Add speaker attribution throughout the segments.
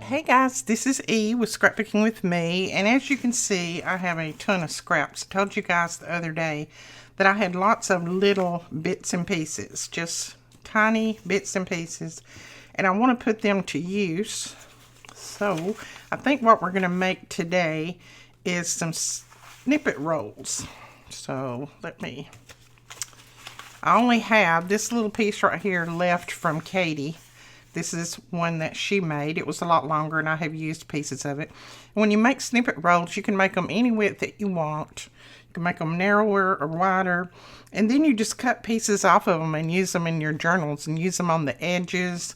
Speaker 1: Hey guys, this is E with Scrapbooking with Me, and as you can see, I have a ton of scraps. I told you guys the other day that I had lots of little bits and pieces, just tiny bits and pieces, and I want to put them to use. So I think what we're going to make today is some snippet rolls. So I only have this little piece right here left from Katie. This is one that she made. It was a lot longer and I have used pieces of it. When you make snippet rolls, you can make them any width that you want. You can make them narrower or wider. And then you just cut pieces off of them and use them in your journals and use them on the edges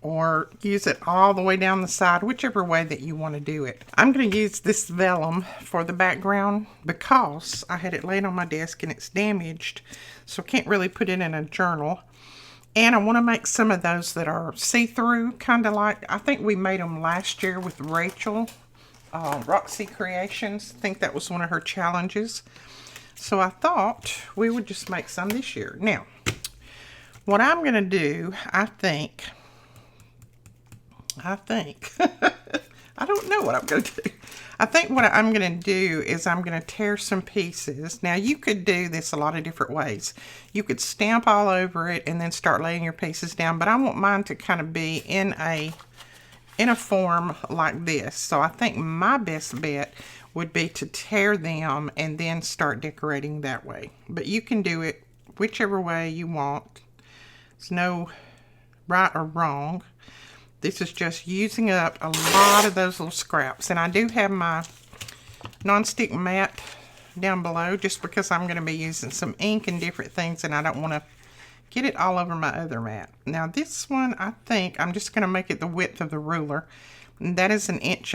Speaker 1: or use it all the way down the side, whichever way that you want to do it. I'm going to use this vellum for the background because I had it laid on my desk and it's damaged, so I can't really put it in a journal. And I want to make some of those that are see-through, kind of like, I think we made them last year with Rachel, Roxy Creations. I think that was one of her challenges. So I thought we would just make some this year. Now, what I'm going to do, I think, I don't know what I'm going to do. I think what I'm going to do is I'm going to tear some pieces. Now, you could do this a lot of different ways. You could stamp all over it and then start laying your pieces down, but I want mine to kind of be in a form like this. So I think my best bet would be to tear them and then start decorating that way. But you can do it whichever way you want. There's no right or wrong. This is just using up a lot of those little scraps. And I do have my nonstick mat down below just because I'm going to be using some ink and different things and I don't want to get it all over my other mat. Now this one, I think I'm just going to make it the width of the ruler. And that is 1.5 inches.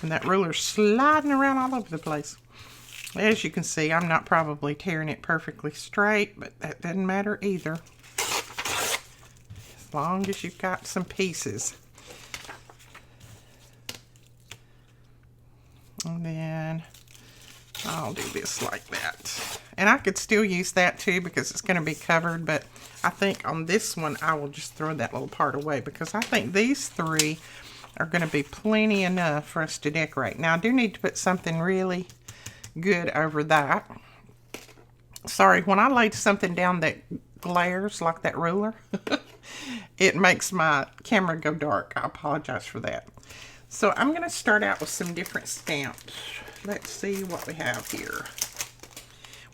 Speaker 1: And that ruler's sliding around all over the place. As you can see, I'm not probably tearing it perfectly straight, but that doesn't matter either. As long as you've got some pieces. And then I'll do this like that. And I could still use that too because it's going to be covered, but I think on this one I will just throw that little part away because I think these three are going to be plenty enough for us to decorate. Now I do need to put something really good over that. Sorry, when I lay something down that glares like that ruler, it makes my camera go dark. I apologize for that. So I'm going to start out with some different stamps. Let's see what we have here.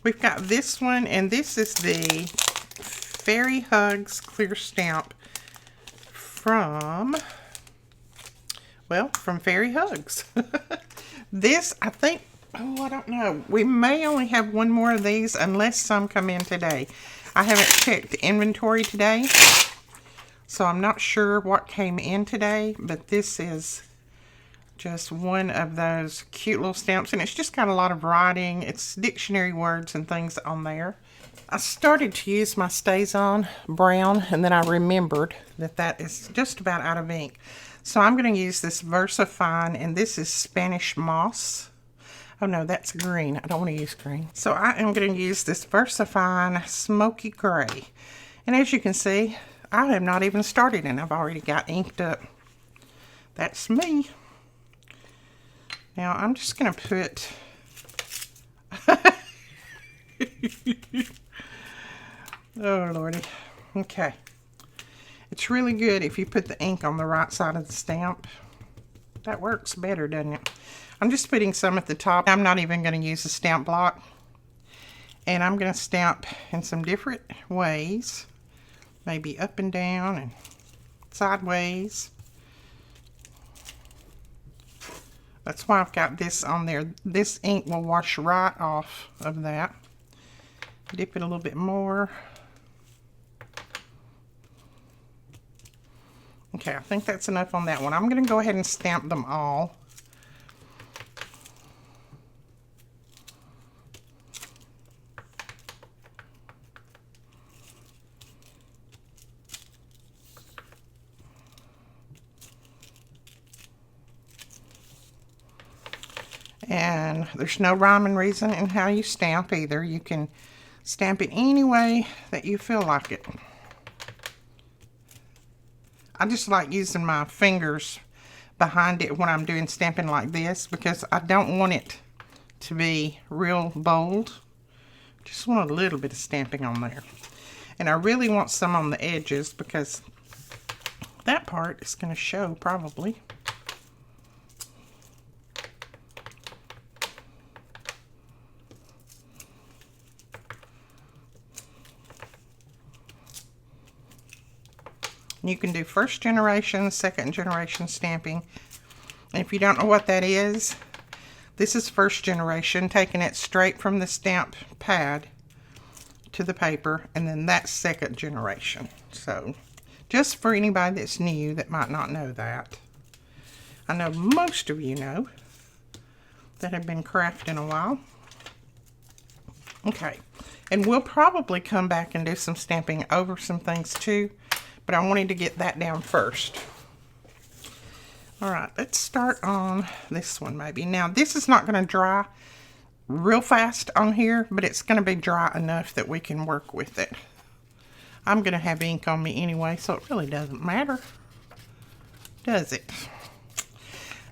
Speaker 1: We've got this one, and this is the Fairy Hugs clear stamp from Fairy Hugs. This, I think, I don't know. We may only have one more of these unless some come in today. I haven't checked the inventory today, so I'm not sure what came in today, but this is just one of those cute little stamps, and it's just got a lot of writing. It's dictionary words and things on there. I started to use my StazOn brown, and then I remembered that that is just about out of ink. So I'm going to use this VersaFine, and this is Spanish Moss. Oh no, that's green. I don't want to use green. So I am going to use this VersaFine Smoky Gray. And as you can see, I have not even started and I've already got inked up. That's me. Now I'm just going to put... Oh Lordy. Okay. It's really good if you put the ink on the right side of the stamp. That works better, doesn't it? I'm just putting some at the top. I'm not even going to use a stamp block. And I'm going to stamp in some different ways. Maybe up and down and sideways. That's why I've got this on there. This ink will wash right off of that. Dip it a little bit more. Okay, I think that's enough on that one. I'm going to go ahead and stamp them all. And there's no rhyme and reason in how you stamp either. You can stamp it any way that you feel like it. I just like using my fingers behind it when I'm doing stamping like this, because I don't want it to be real bold. Just want a little bit of stamping on there. And I really want some on the edges, because that part is going to show probably. You can do first generation, second generation stamping. And if you don't know what that is, this is first generation, taking it straight from the stamp pad to the paper, and then that's second generation. So just for anybody that's new that might not know that. I know most of you know that have been crafting a while. Okay, and we'll probably come back and do some stamping over some things too, but I wanted to get that down first. All right, let's start on this one maybe. Now, this is not going to dry real fast on here, but it's going to be dry enough that we can work with it. I'm going to have ink on me anyway, so it really doesn't matter, does it?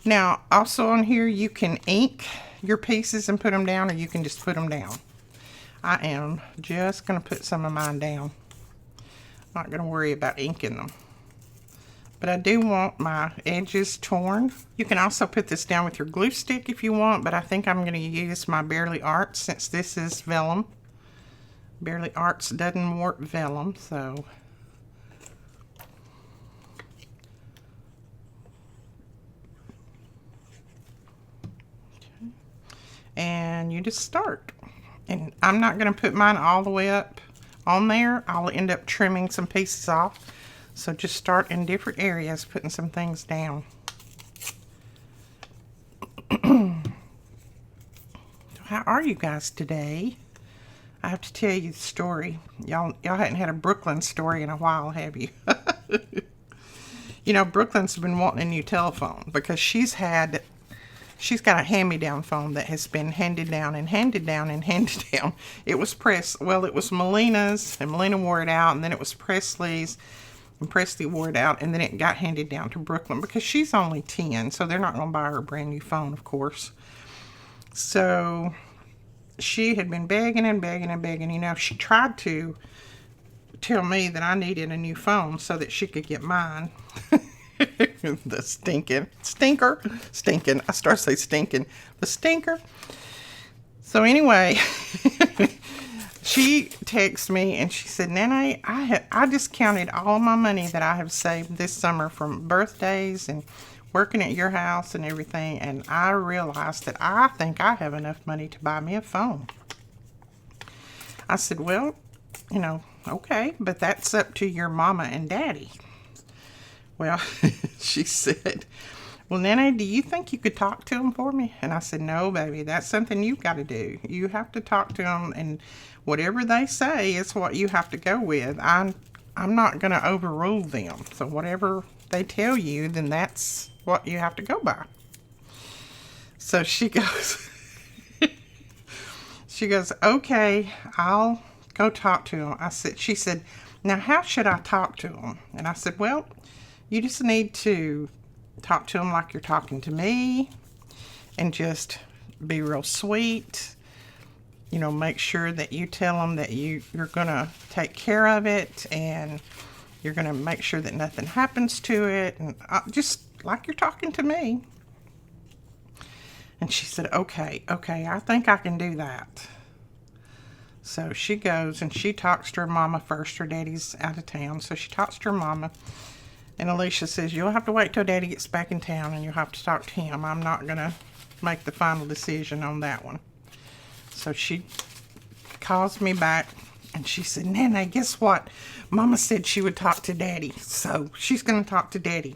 Speaker 1: Now, also on here, you can ink your pieces and put them down, or you can just put them down. I am just going to put some of mine down. Not going to worry about inking them. But I do want my edges torn. You can also put this down with your glue stick if you want, but I think I'm going to use my Barely Arts, since this is vellum. Barely Arts doesn't warp vellum, so. Okay. And you just start. And I'm not going to put mine all the way up on there. I'll end up trimming some pieces off. So just start in different areas, putting some things down. How are you guys today? I have to tell you the story. Y'all hadn't had a Brooklyn story in a while, have you? You know, Brooklyn's been wanting a new telephone, because she's got a hand-me-down phone that has been handed down and handed down and handed down. It was it was Melina's, and Melina wore it out, and then it was Presley's, and Presley wore it out, and then it got handed down to Brooklyn, because she's only 10, so they're not going to buy her a brand new phone, of course. So she had been begging and begging and begging. You know, she tried to tell me that I needed a new phone so that she could get mine. The stinking. I start to say stinking. The stinker. So anyway, she texted me and she said, Nene, I just counted all my money that I have saved this summer from birthdays and working at your house and everything, and I realized that I think I have enough money to buy me a phone. I said, well, you know, okay, but that's up to your mama and daddy. Well, she said, well, Nene, do you think you could talk to them for me? And I said, no, baby, that's something you've got to do. You have to talk to them, and whatever they say is what you have to go with. I'm not going to overrule them. So whatever they tell you, then that's what you have to go by. So she goes, okay, I'll go talk to them. She said, now how should I talk to them? And I said, well, you just need to talk to them like you're talking to me, and just be real sweet. You know, make sure that you tell them that you're going to take care of it, and you're going to make sure that nothing happens to it, and just like you're talking to me. And she said, okay, I think I can do that. So she goes and she talks to her mama first. Her daddy's out of town, so she talks to her mama. And Alicia says, you'll have to wait till Daddy gets back in town, and you'll have to talk to him. I'm not going to make the final decision on that one. So she calls me back, and she said, Nene, guess what? Mama said she would talk to Daddy, so she's going to talk to Daddy.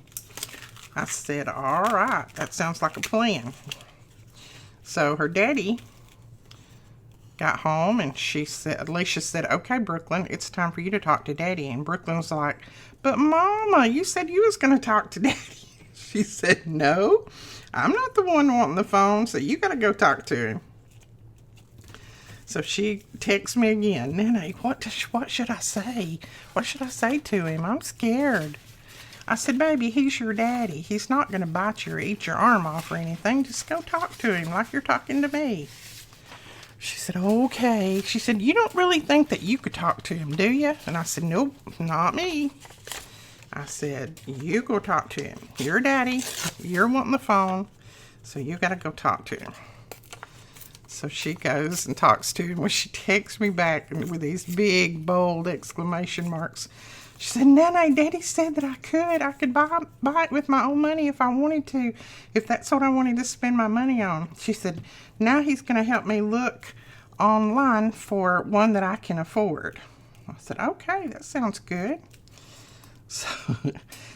Speaker 1: I said, all right, that sounds like a plan. So her daddy got home, and Alicia said, okay, Brooklyn, it's time for you to talk to Daddy. And Brooklyn was like, but Mama, you said you was going to talk to Daddy. She said, no, I'm not the one wanting the phone, so you got to go talk to him. So she texts me again, Nene, what should I say? What should I say to him? I'm scared. I said, baby, he's your daddy. He's not going to bite you or eat your arm off or anything. Just go talk to him like you're talking to me. She said, okay. She said, you don't really think that you could talk to him, do you? And I said, nope, not me. I said, you go talk to him. You're daddy. You're wanting the phone. So you got to go talk to him. So she goes and talks to him. When she texts me back with these big, bold exclamation marks, she said, Nene, Daddy said that I could buy it with my own money if I wanted to, if that's what I wanted to spend my money on. She said, now he's going to help me look online for one that I can afford. I said, okay, that sounds good.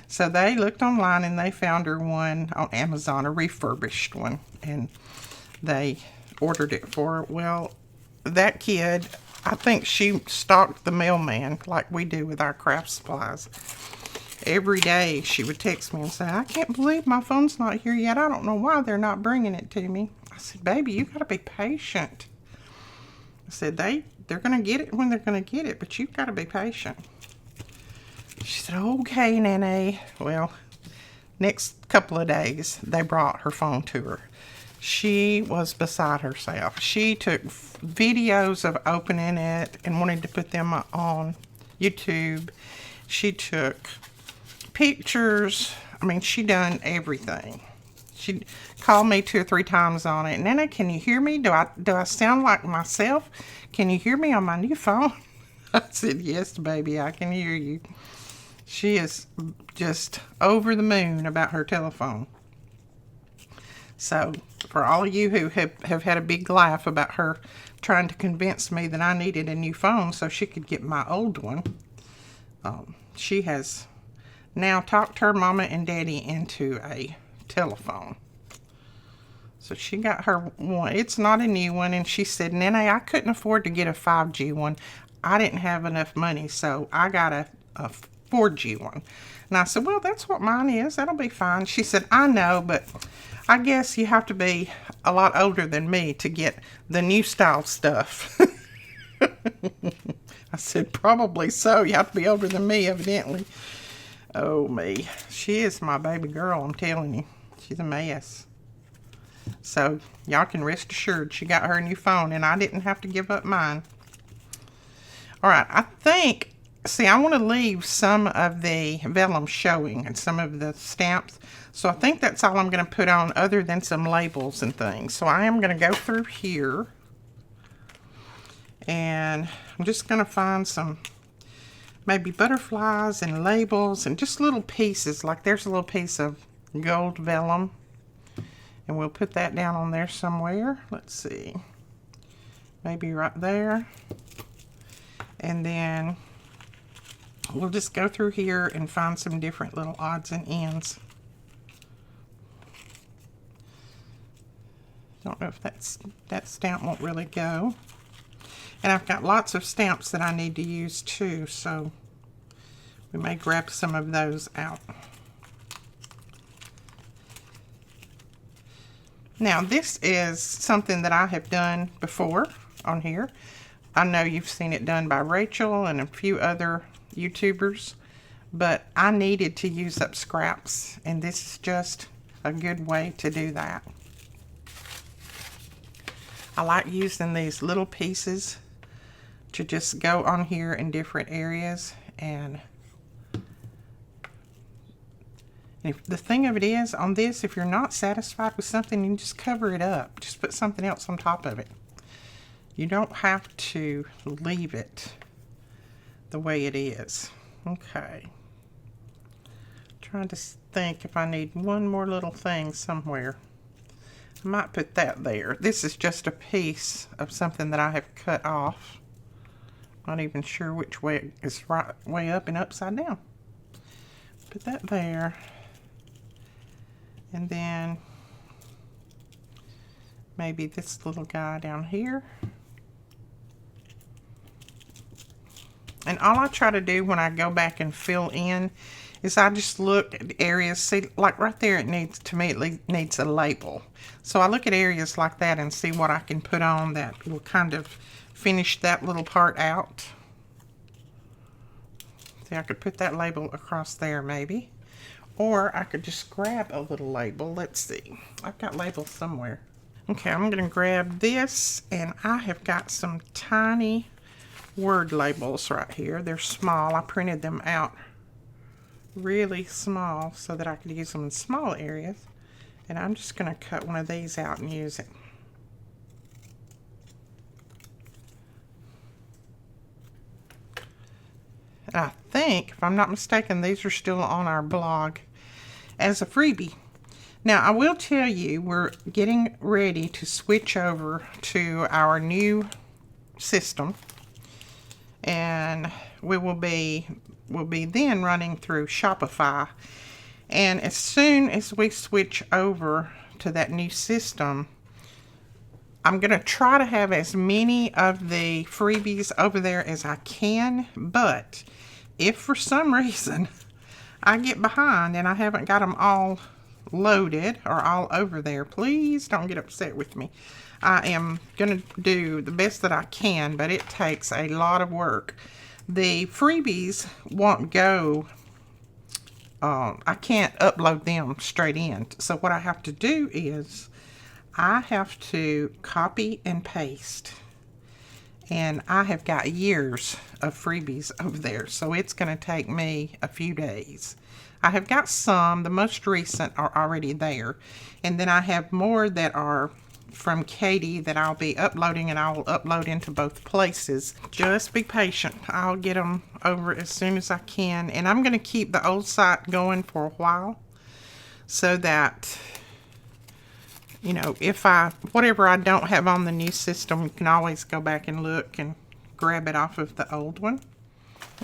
Speaker 1: So they looked online and they found her one on Amazon, a refurbished one, and they ordered it for her. Well, that kid, I think she stalked the mailman like we do with our craft supplies. Every day she would text me and say, I can't believe my phone's not here yet. I don't know why they're not bringing it to me. I said, baby, you got to be patient. I said, they're going to get it when they're going to get it, but you've got to be patient. She said, okay, Nene. Well, next couple of days, they brought her phone to her. She was beside herself. She took videos of opening it and wanted to put them on YouTube. She took pictures. I mean, she done everything. She called me 2 or 3 times on it. Nana, can you hear me? Do I sound like myself? Can you hear me on my new phone? I said, yes, baby, I can hear you. She is just over the moon about her telephone. So, for all of you who have had a big laugh about her trying to convince me that I needed a new phone so she could get my old one, she has now talked her mama and daddy into a telephone. So she got her one. It's not a new one, and she said, Nene, I couldn't afford to get a 5G one. I didn't have enough money, so I got a 4G one. And I said, well, that's what mine is. That'll be fine. She said, I know, but I guess you have to be a lot older than me to get the new style stuff. I said, probably so. You have to be older than me, evidently. Oh, me. She is my baby girl, I'm telling you. She's a mess. So, y'all can rest assured she got her new phone, and I didn't have to give up mine. All right, I think... See, I want to leave some of the vellum showing and some of the stamps. So I think that's all I'm going to put on other than some labels and things. So I am going to go through here. And I'm just going to find some maybe butterflies and labels and just little pieces. Like there's a little piece of gold vellum. And we'll put that down on there somewhere. Let's see. Maybe right there. And then... we'll just go through here and find some different little odds and ends. Don't know if that stamp won't really go. And I've got lots of stamps that I need to use too, so we may grab some of those out. Now this is something that I have done before on here. I know you've seen it done by Rachel and a few other YouTubers, but I needed to use up scraps, and this is just a good way to do that. I like using these little pieces to just go on here in different areas, and if the thing of it is on this, if you're not satisfied with something, you can just cover it up. Just put something else on top of it. You don't have to leave it the way it is. Okay. Trying to think if I need one more little thing somewhere. I might put that there. This is just a piece of something that I have cut off. Not even sure which way it's right way up and upside down. Put that there. And then maybe this little guy down here. And all I try to do when I go back and fill in is I just look at areas, see, like right there, it needs, to me, it needs a label. So I look at areas like that and see what I can put on that will kind of finish that little part out. See, I could put that label across there maybe. Or I could just grab a little label. Let's see. I've got labels somewhere. Okay, I'm going to grab this, and I have got some tiny word labels right here. They're small. I printed them out really small so that I could use them in small areas. And I'm just going to cut one of these out and use it. I think, if I'm not mistaken, these are still on our blog as a freebie. Now, I will tell you, we're getting ready to switch over to our new system, and we'll be then running through Shopify. And as soon as we switch over to that new system, I'm going to try to have as many of the freebies over there as I can, but if for some reason I get behind and I haven't got them all loaded or all over there, please don't get upset with me. I am going to do the best that I can, but it takes a lot of work. The freebies won't go, I can't upload them straight in. So what I have to do is I have to copy and paste. And I have got years of freebies over there, so it's going to take me a few days. I have got some, the most recent are already there. And then I have more that are from Katie that I'll be uploading, and I'll upload into both places. Just be patient. I'll get them over as soon as I can. And I'm going to keep the old site going for a while so that, you know, whatever I don't have on the new system, you can always go back and look and grab it off of the old one.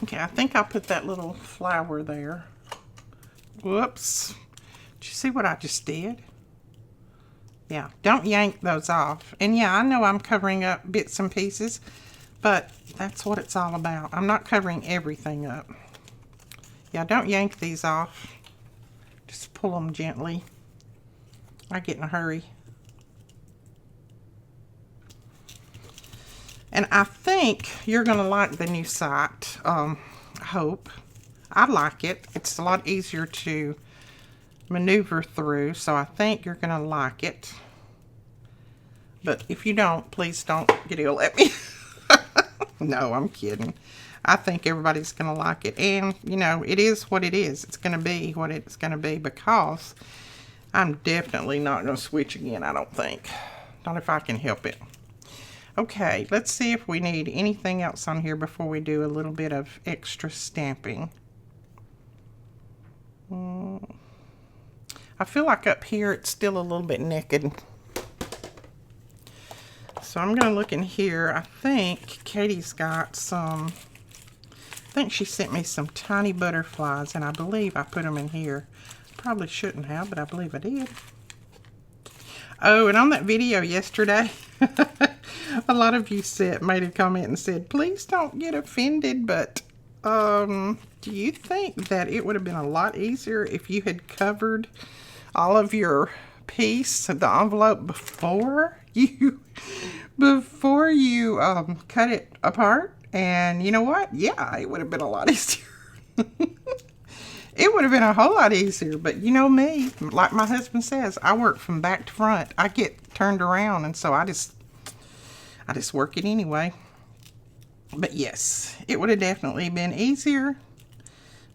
Speaker 1: Okay, I think I'll put that little flower there. Whoops. Did you see what I just did? Yeah, don't yank those off. And yeah, I know I'm covering up bits and pieces, but that's what it's all about. I'm not covering everything up. Yeah, don't yank these off. Just pull them gently. I get in a hurry. And I think you're going to like the new site. I hope. I like it. It's a lot easier to maneuver through, so I think you're going to like it. But if you don't, please don't get ill at me. No, I'm kidding. I think everybody's going to like it. And, you know, it is what it is. It's going to be what it's going to be, because I'm definitely not going to switch again, I don't think. Not if I can help it. Okay, let's see if we need anything else on here before we do a little bit of extra stamping. I feel like up here it's still a little bit naked. So I'm going to look in here. I think Katie's got some, I think she sent me some tiny butterflies, and I believe I put them in here. Probably shouldn't have, but I believe I did. Oh, and on that video yesterday, a lot of you made a comment and said, please don't get offended, but do you think that it would have been a lot easier if you had covered all of your piece, the envelope, before you cut it apart? And you know what? Yeah, it would have been a lot easier. It would have been a whole lot easier, but you know me, like my husband says, I work from back to front. I get turned around, and so I just work it anyway. But yes, it would have definitely been easier,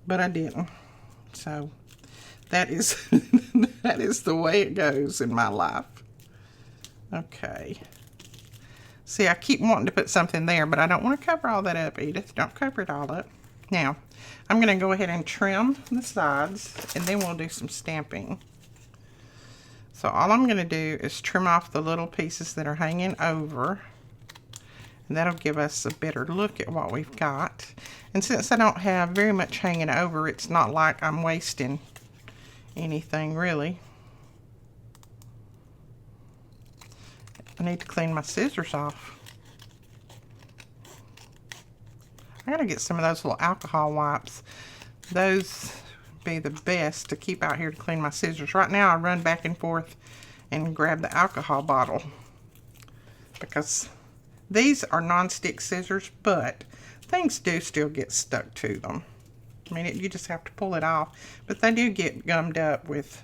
Speaker 1: but I didn't. So that is that is the way it goes in my life. Okay. See, I keep wanting to put something there, but I don't want to cover all that up, Edith. Don't cover it all up. Now, I'm going to go ahead and trim the sides, and then we'll do some stamping. So all I'm going to do is trim off the little pieces that are hanging over, and that'll give us a better look at what we've got. And since I don't have very much hanging over, it's not like I'm wasting anything really. I need to clean my scissors off. I gotta get some of those little alcohol wipes. Those be the best to keep out here to clean my scissors. Right now I run back and forth and grab the alcohol bottle, because these are non-stick scissors, but things do still get stuck to them. I mean, you just have to pull it off. But they do get gummed up with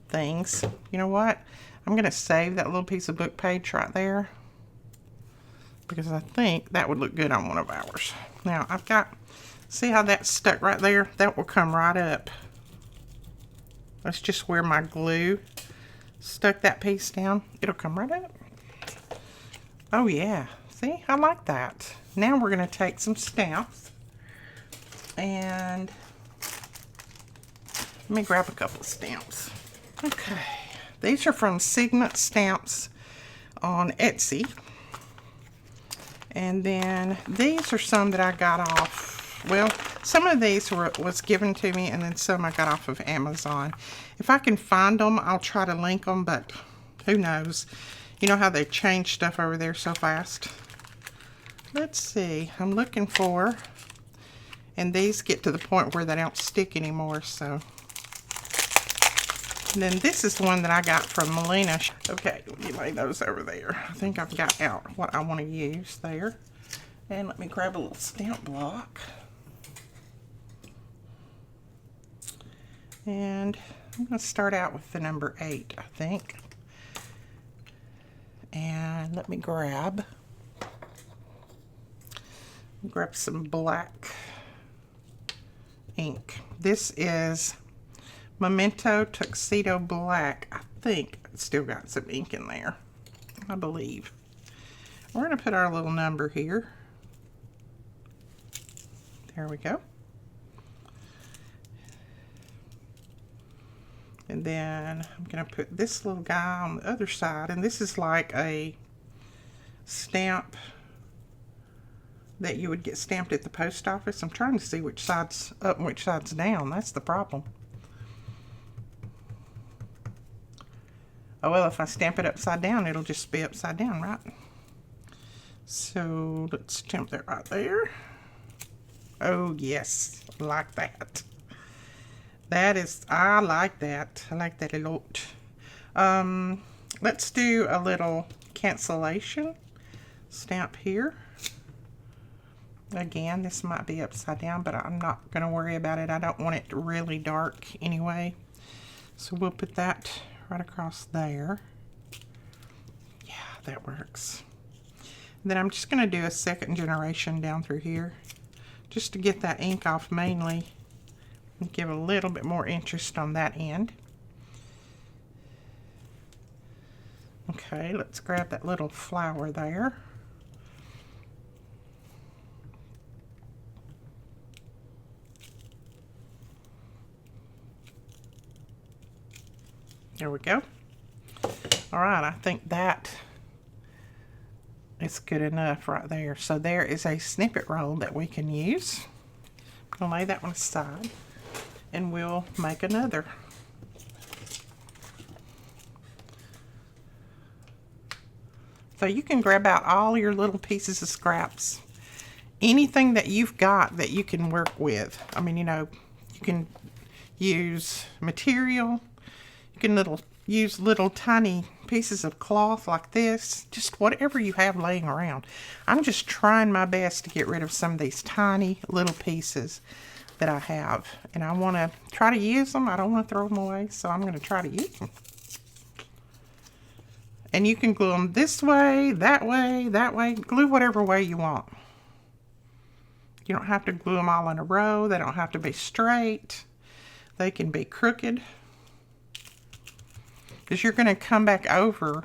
Speaker 1: things. You know what? I'm going to save that little piece of book page right there, because I think that would look good on one of ours. Now, I've got, see how that's stuck right there? That will come right up. That's just where my glue stuck that piece down. It'll come right up. Oh yeah, see, I like that. Now we're going to take some stamps, and let me grab a couple of stamps. Okay, these are from Signet Stamps on Etsy. And then these are some that I got off, well, some of these was given to me, and then some I got off of Amazon. If I can find them, I'll try to link them, but who knows. You know how they change stuff over there so fast. Let's see, I'm looking for, and these get to the point where they don't stick anymore, so. And then this is the one that I got from Melina. Okay, let me lay those over there. I think I've got out what I want to use there. And let me grab a little stamp block. And I'm going to start out with the number 8, I think. And let me grab some black ink. This is Memento Tuxedo Black. I think it's still got some ink in there, I believe. We're going to put our little number here. There we go. And then I'm going to put this little guy on the other side, and this is like a stamp that you would get stamped at the post office. I'm trying to see which side's up and which side's down. That's the problem. Oh, well, if I stamp it upside down, it'll just be upside down, right? So let's stamp that right there. Oh, yes, I like that. That is, I like that. I like that a lot. Let's do a little cancellation stamp here. Again, this might be upside down, but I'm not going to worry about it. I don't want it really dark anyway. So we'll put that right across there. Yeah, that works. And then I'm just going to do a second generation down through here, just to get that ink off mainly, and give a little bit more interest on that end. Okay, let's grab that little flower there. There we go. All right, I think that is good enough right there. So there is a snippet roll that we can use. I'm gonna lay that one aside, and we'll make another. So you can grab out all your little pieces of scraps. Anything that you've got that you can work with. I mean, you know, you can use material. You can use little tiny pieces of cloth like this. Just whatever you have laying around. I'm just trying my best to get rid of some of these tiny little pieces that I have. And I want to try to use them. I don't want to throw them away, so I'm going to try to use them. And you can glue them this way, that way, that way. Glue whatever way you want. You don't have to glue them all in a row. They don't have to be straight. They can be crooked. Because you're going to come back over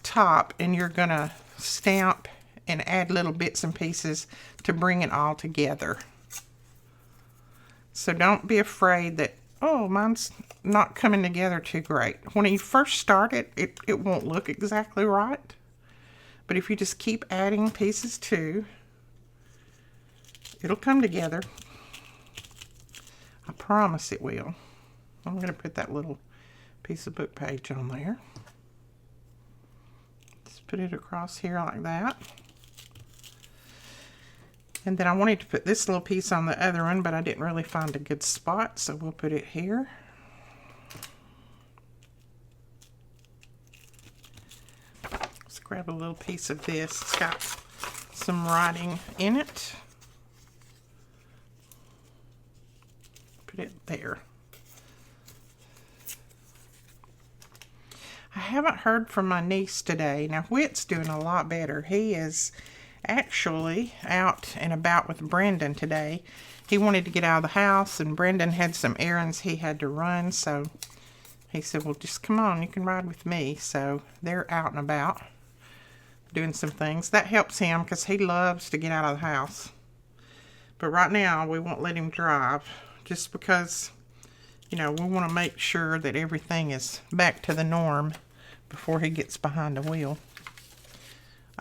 Speaker 1: top and you're going to stamp and add little bits and pieces to bring it all together. So don't be afraid that, oh, mine's not coming together too great. When you first start it, it won't look exactly right. But if you just keep adding pieces too, it'll come together. I promise it will. I'm going to put that little piece of book page on there. Just put it across here like that. And then I wanted to put this little piece on the other one, but I didn't really find a good spot, so we'll put it here. Let's grab a little piece of this. It's got some writing in it. Put it there. I haven't heard from my niece today. Now, Whit's doing a lot better. He is actually out and about with Brendan today. He wanted to get out of the house, and Brendan had some errands he had to run, so he said, well, just come on, you can ride with me. So they're out and about doing some things. That helps him because he loves to get out of the house. But right now, we won't let him drive just because, you know, we want to make sure that everything is back to the norm before he gets behind the wheel.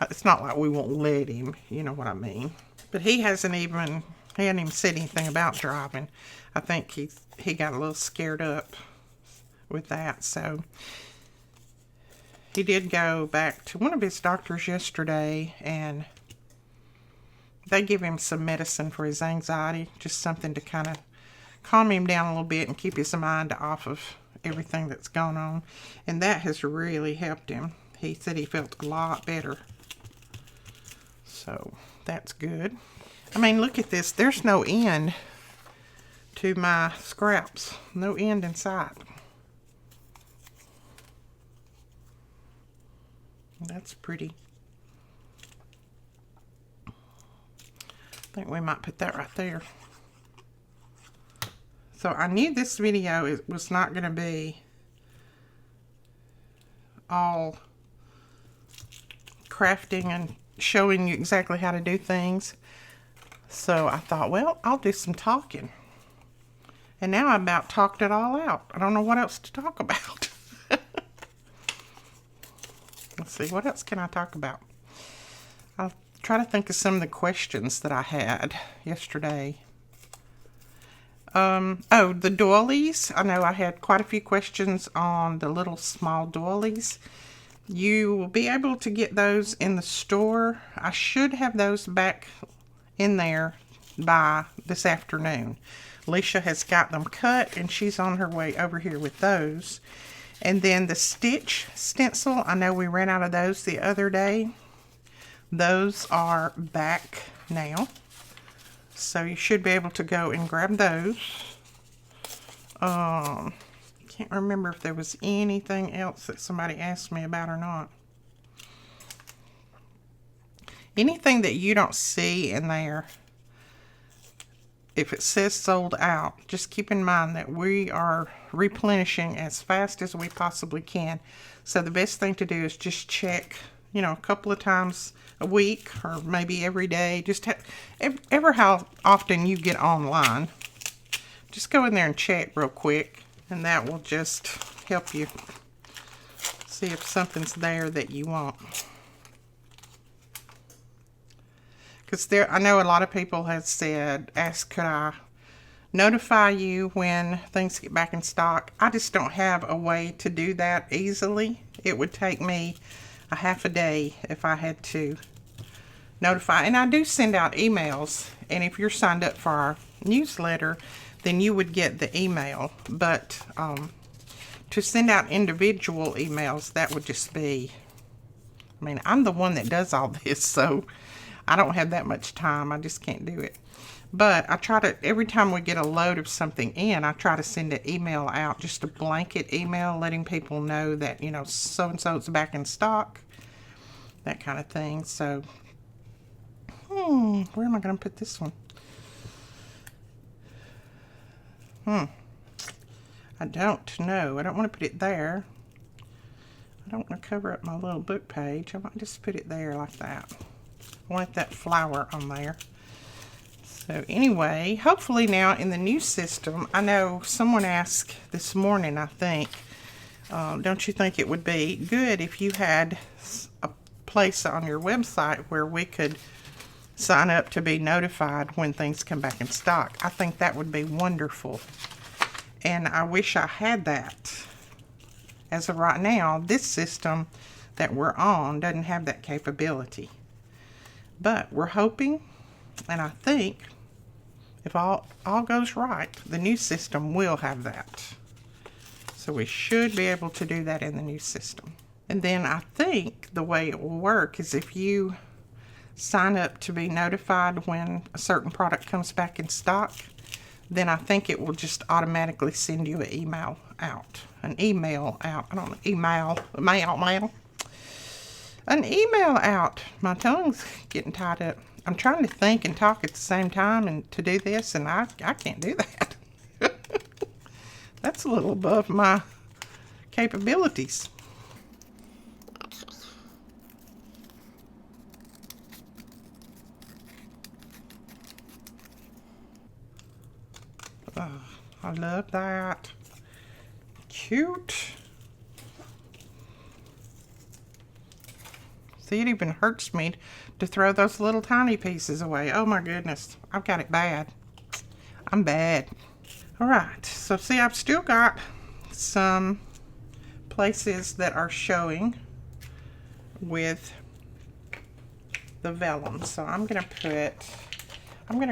Speaker 1: It's not like we won't let him, you know what I mean. But he hadn't even said anything about driving. I think he got a little scared up with that. So he did go back to one of his doctors yesterday, and they give him some medicine for his anxiety, just something to kind of calm him down a little bit and keep his mind off of everything that's going on. And that has really helped him. He said he felt a lot better. So that's good. I mean, look at this. There's no end to my scraps. No end in sight. That's pretty. I think we might put that right there. So I knew this video was not going to be all crafting and showing you exactly how to do things. So I thought, well, I'll do some talking. And now I about talked it all out. I don't know what else to talk about. Let's see, what else can I talk about? I'll try to think of some of the questions that I had yesterday. Oh, the doilies. I know I had quite a few questions on the little small doilies. You will be able to get those in the store. I should have those back in there by this afternoon. Alicia has got them cut, and she's on her way over here with those. And then the stitch stencil, I know we ran out of those the other day. Those are back now. So you should be able to go and grab those. Can't remember if there was anything else that somebody asked me about or not. Anything that you don't see in there, if it says sold out, just keep in mind that we are replenishing as fast as we possibly can. So the best thing to do is just check, you know, a couple of times a week or maybe every day. Just ever how often you get online, just go in there and check real quick, and that will just help you see if something's there that you want. Because I know a lot of people have said, could I notify you when things get back in stock? I just don't have a way to do that easily. It would take me a half a day if I had to notify. And I do send out emails, and if you're signed up for our newsletter, then you would get the email. But to send out individual emails, that would just be, I mean, I'm the one that does all this, so I don't have that much time. I just can't do it. But I try to, every time we get a load of something in, I try to send an email out, just a blanket email letting people know that, you know, so-and-so is back in stock, that kind of thing. So, where am I going to put this one? I don't know. I don't want to put it there. I don't want to cover up my little book page. I might just put it there like that. I want that flower on there. So anyway, hopefully now in the new system, I know someone asked this morning, I think, don't you think it would be good if you had a place on your website where we could sign up to be notified when things come back in stock? I think that would be wonderful. And I wish I had that. As of right now, this system that we're on doesn't have that capability. But we're hoping, and I think, if all goes right, the new system will have that. So we should be able to do that in the new system. And then I think the way it will work is if you sign up to be notified when a certain product comes back in stock, then I think it will just automatically send you an email out. An email out. I don't know. Mail. An email out. My tongue's getting tied up. I'm trying to think and talk at the same time and to do this, and I can't do that. That's a little above my capabilities. Oh, I love that. Cute. See, it even hurts me to throw those little tiny pieces away. Oh my goodness, I've got it bad. I'm bad. All right, so see, I've still got some places that are showing with the vellum. So I'm gonna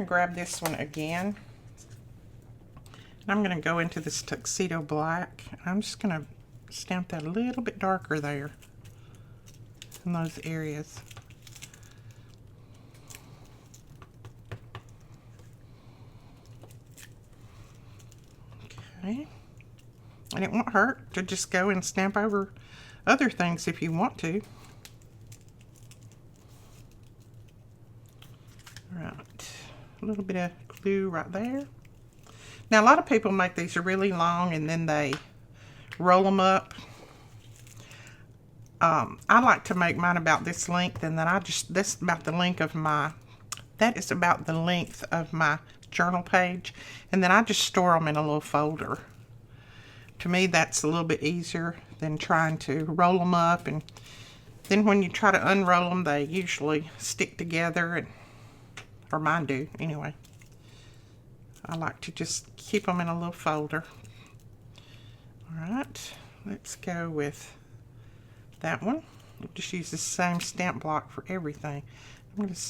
Speaker 1: grab this one again. And I'm gonna go into this tuxedo black. I'm just gonna stamp that a little bit darker there in those areas. Okay. And it won't hurt to just go and stamp over other things if you want to. Right, a little bit of glue right there. Now a lot of people make these really long and then they roll them up. I like to make mine about this length, and then that's about the length of my, journal page, and then I just store them in a little folder. To me, that's a little bit easier than trying to roll them up, and then when you try to unroll them, they usually stick together, or mine do anyway. I like to just keep them in a little folder. All right, let's go with that one. We'll just use the same stamp block for everything. I'm going to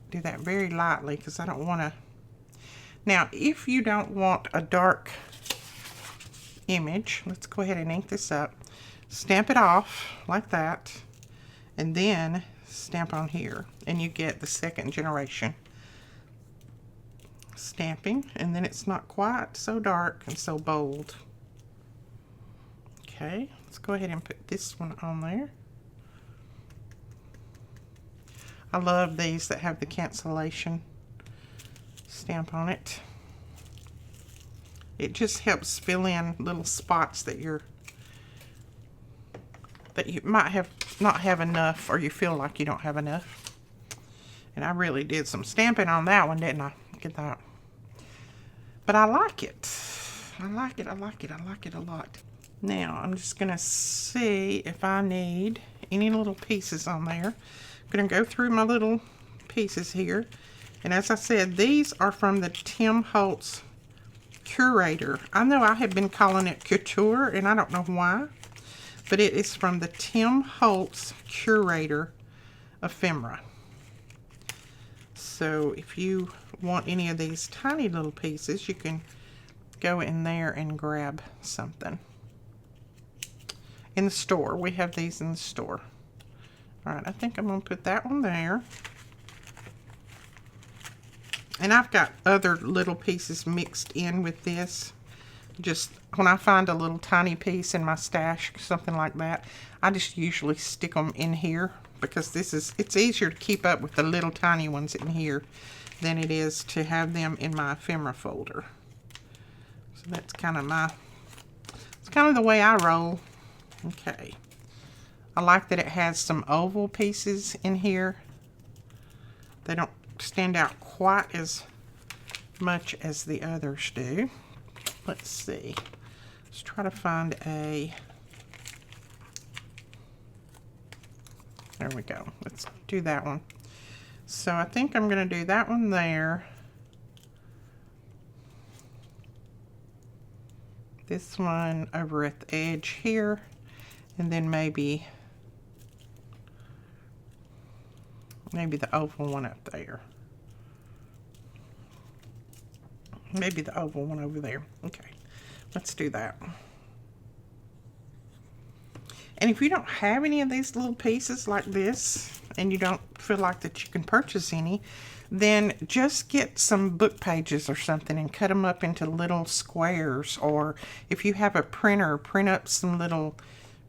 Speaker 1: do that very lightly because I don't want to. Now, if you don't want a dark image, let's go ahead and ink this up. Stamp it off like that, and then stamp on here, and you get the second generation stamping, and then it's not quite so dark and so bold. Okay, let's go ahead and put this one on there. I love these that have the cancellation stamp on it. It just helps fill in little spots that you might not have enough, or you feel like you don't have enough. And I really did some stamping on that one, didn't I? Look at that. But I like it. I like it a lot. Now, I'm just going to see if I need any little pieces on there. I'm going to go through my little pieces here. And as I said, these are from the Tim Holtz Curator. I know I have been calling it Couture, and I don't know why. But it is from the Tim Holtz Curator ephemera. So if you want any of these tiny little pieces, you can go in there and grab something. In the store, we have these in the store. All right, I think I'm going to put that one there. And I've got other little pieces mixed in with this. Just when I find a little tiny piece in my stash, something like that, I just usually stick them in here, because it's easier to keep up with the little tiny ones in here than it is to have them in my ephemera folder. So that's kind of the way I roll. Okay. I like that it has some oval pieces in here. They don't stand out quite as much as the others do. Let's see. Let's try to find a... There we go. Let's do that one. So I think I'm going to do that one there. This one over at the edge here. And then maybe the oval one up there. Maybe the oval one over there. Okay, let's do that. And if you don't have any of these little pieces like this, and you don't feel like that you can purchase any, then just get some book pages or something and cut them up into little squares. Or if you have a printer, print up some little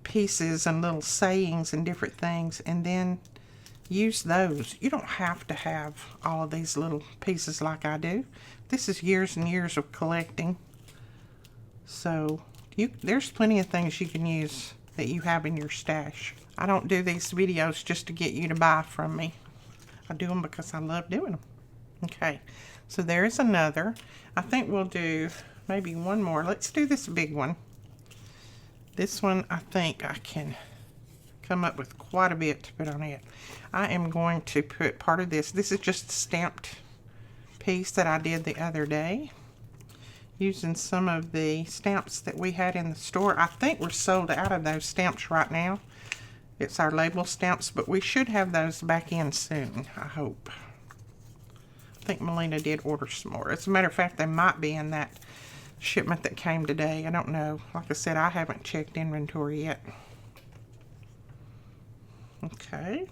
Speaker 1: pieces and little sayings and different things, and then use those. You don't have to have all of these little pieces like I do. This is years and years of collecting. So there's plenty of things you can use that you have in your stash. I don't do these videos just to get you to buy from me. I do them because I love doing them. Okay, so there's another. I think we'll do maybe one more. Let's do this big one. This one, I think I can come up with quite a bit to put on it. I am going to put part of this. This is just a stamped piece that I did the other day, using some of the stamps that we had in the store. I think we're sold out of those stamps right now. It's our label stamps, but we should have those back in soon, I hope. I think Melina did order some more. As a matter of fact, they might be in that shipment that came today. I don't know. Like I said, I haven't checked inventory yet. Okay.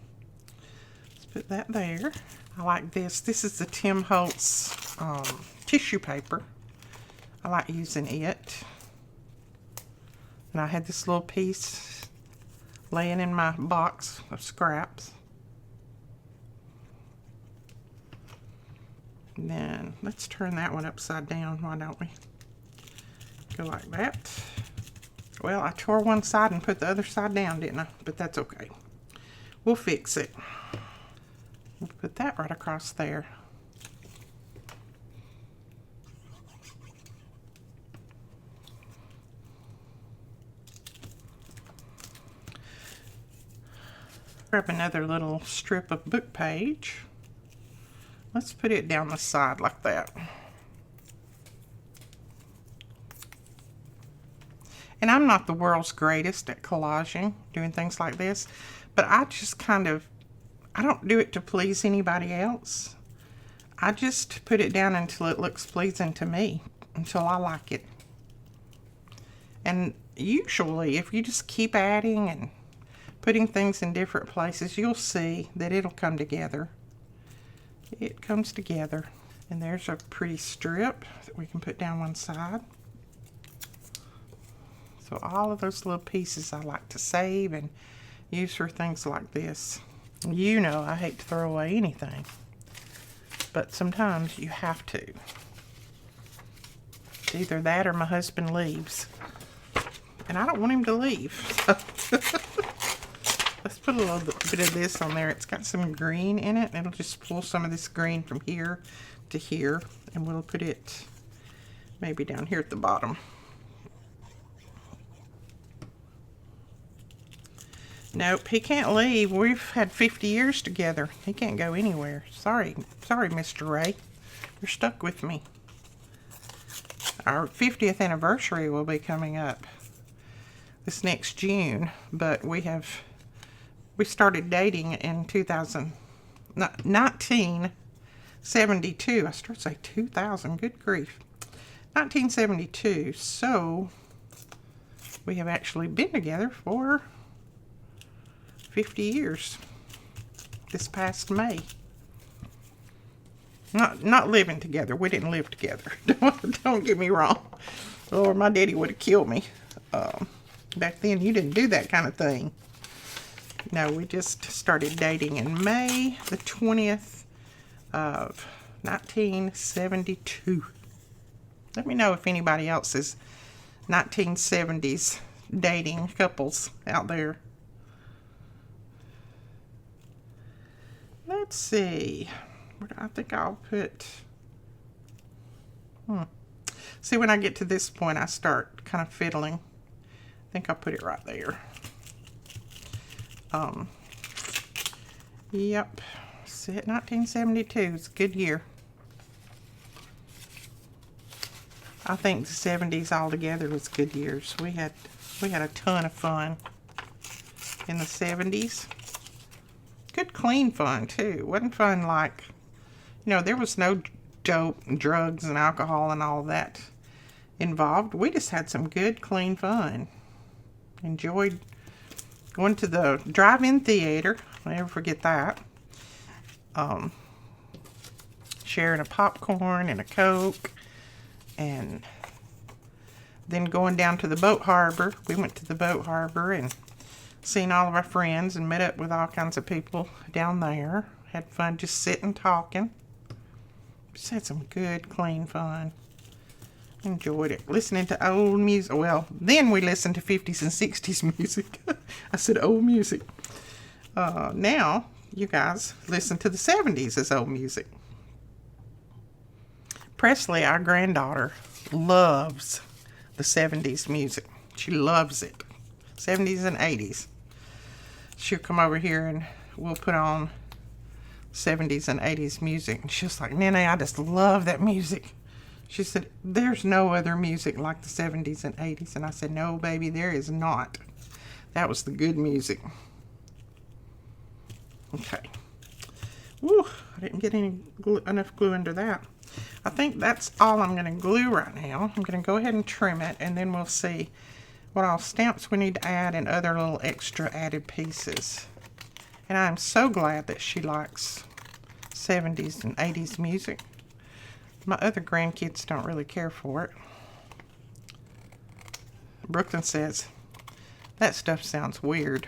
Speaker 1: Let's put that there. I like this. This is the Tim Holtz tissue paper. I like using it. And I had this little piece laying in my box of scraps. And then let's turn that one upside down. Why don't we go like that? Well, I tore one side and put the other side down, didn't I? But that's okay. We'll fix it. We'll put that right across there. Grab another little strip of book page. Let's put it down the side like that. And I'm not the world's greatest at collaging, doing things like this, but I just I don't do it to please anybody else. I just put it down until it looks pleasing to me, until I like it. And usually, if you just keep adding and putting things in different places, you'll see that it'll come together. It comes together. And there's a pretty strip that we can put down one side. So all of those little pieces I like to save and use for things like this. You know I hate to throw away anything, but sometimes you have to. It's either that or my husband leaves. And I don't want him to leave. Let's put a little bit of this on there. It's got some green in it. It'll just pull some of this green from here to here. And we'll put it maybe down here at the bottom. Nope, he can't leave. We've had 50 years together. He can't go anywhere. Sorry, Mr. Ray. You're stuck with me. Our 50th anniversary will be coming up this next June, but we started dating in 1972. I started to say 2000. Good grief. 1972. So we have actually been together for 50 years. This past May. Not living together. We didn't live together. Don't get me wrong. Or my daddy would have killed me. Back then, you didn't do that kind of thing. No, we just started dating in May the 20th of 1972. Let me know if anybody else is 1970s dating couples out there. Let's see. I think I'll put... See, when I get to this point, I start kind of fiddling. I think I'll put it right there. Yep. See, 1972. It's a good year. I think the 70s altogether was good years. We had a ton of fun in the 70s. Good clean fun too. It wasn't fun like, there was no dope and drugs and alcohol and all that involved. We just had some good clean fun. Enjoyed going to the drive-in theater. I'll never forget that. sharing a popcorn and a Coke, and then going down to the boat harbor. We went to the boat harbor and seen all of our friends and met up with all kinds of people down there. Had fun just sitting talking. Just had some good, clean fun. Enjoyed it. Listening to old music. Well, then we listened to 50s and 60s music. I said old music. Now, you guys listen to the 70s as old music. Presley, our granddaughter, loves the 70s music. She loves it. 70s and 80s. She'll come over here and we'll put on 70s and 80s music. And she's like, Nene, I just love that music. She said, there's no other music like the 70s and 80s. And I said, no, baby, there is not. That was the good music. Okay. Woo, I didn't get enough glue under that. I think that's all I'm going to glue right now. I'm going to go ahead and trim it, and then we'll see what all stamps we need to add and other little extra added pieces. And I'm so glad that she likes 70s and 80s music. My other grandkids don't really care for it. Brooklyn says, that stuff sounds weird.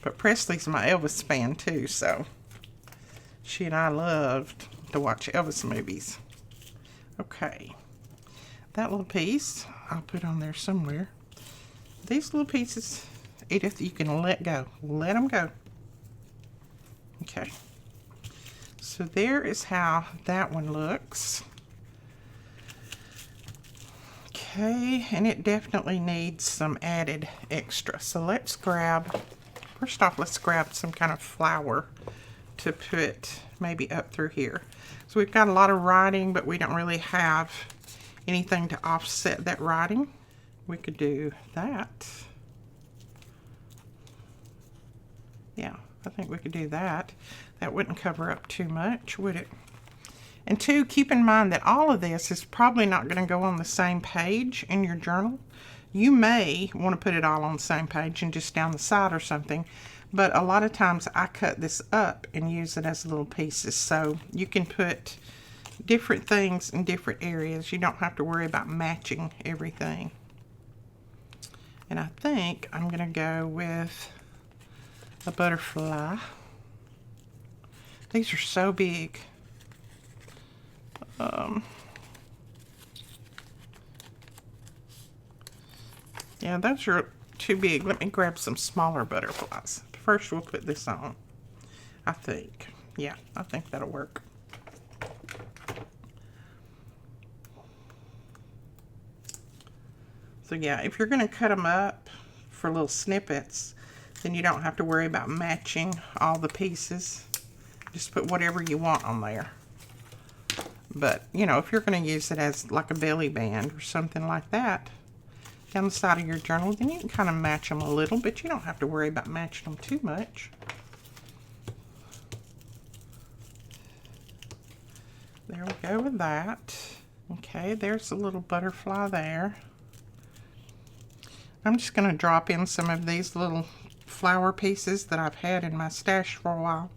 Speaker 1: But Presley's my Elvis fan too, so she and I loved to watch Elvis movies. Okay, that little piece I'll put on there somewhere. These little pieces, Edith, you can let go. Let them go. Okay, so there is how that one looks. Okay, and it definitely needs some added extra. So let's grab, first off, let's grab some kind of flower to put maybe up through here. So we've got a lot of writing, but we don't really have anything to offset that writing. We could do that. Yeah, I think we could do that. That wouldn't cover up too much, would it? And two, keep in mind that all of this is probably not going to go on the same page in your journal. You may want to put it all on the same page and just down the side or something, but a lot of times I cut this up and use it as little pieces, so you can put different things in different areas. You don't have to worry about matching everything. And I think I'm going to go with a butterfly. These are so big. Yeah, those are too big. Let me grab some smaller butterflies. First, we'll put this on, I think. Yeah, I think that'll work. So yeah, if you're going to cut them up for little snippets, then you don't have to worry about matching all the pieces. Just put whatever you want on there. But, you know, if you're going to use it as like a belly band or something like that down the side of your journal, then you can kind of match them a little, but you don't have to worry about matching them too much. There we go with that. Okay, there's a little butterfly there. I'm just going to drop in some of these little flower pieces that I've had in my stash for a while.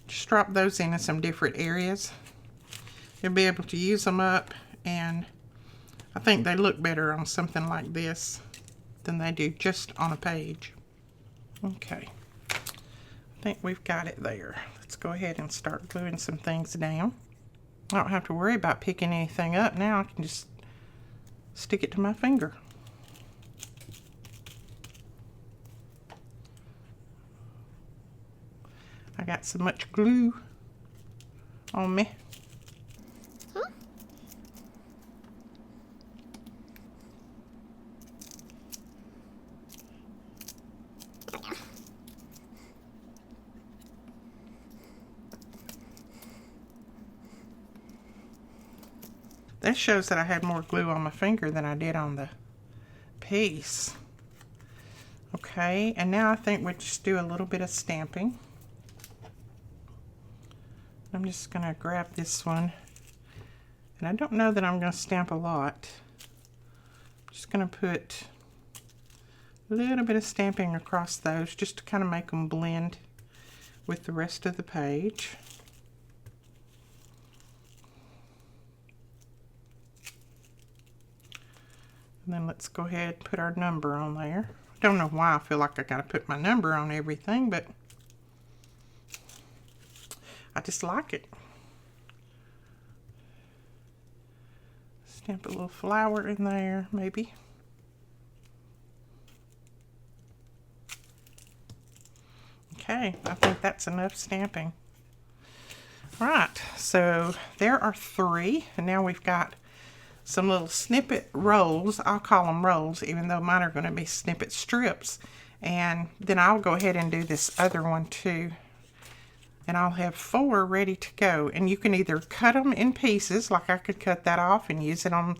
Speaker 1: Just drop those into some different areas. You'll be able to use them up, and I think they look better on something like this than they do just on a page. Okay, I think we've got it there. Let's go ahead and start gluing some things down. I don't have to worry about picking anything up now. I can just stick it to my finger. I got so much glue on me. That shows that I had more glue on my finger than I did on the piece. Okay, and now I think we just do a little bit of stamping. I'm just going to grab this one, and I don't know that I'm going to stamp a lot. I'm just going to put A little bit of stamping across those just to kind of make them blend with the rest of the page. And then let's go ahead and put our number on there. Don't know why I feel like I got to put my number on everything, but I just like it. Stamp a little flower in there, maybe. Okay, I think that's enough stamping. Right, so there are 3, and now we've got some little snippet rolls. I'll call them rolls, even though mine are going to be snippet strips. And then I'll go ahead and do this other one too. And I'll have 4 ready to go. And you can either cut them in pieces, like I could cut that off and use it on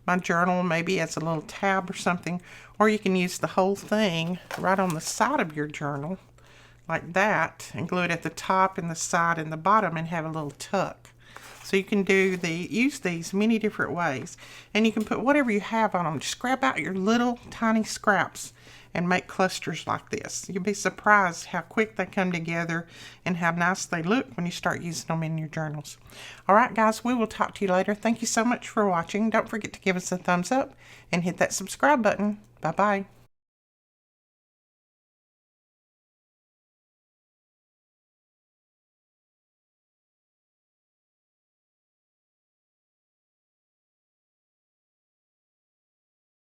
Speaker 1: my journal, maybe as a little tab or something. Or you can use the whole thing right on the side of your journal, like that, and glue it at the top and the side and the bottom and have a little tuck. So you can use these many different ways. And you can put whatever you have on them. Just grab out your little tiny scraps and make clusters like this. You'll be surprised how quick they come together and how nice they look when you start using them in your journals. Alright guys, we will talk to you later. Thank you so much for watching. Don't forget to give us a thumbs up and hit that subscribe button. Bye bye.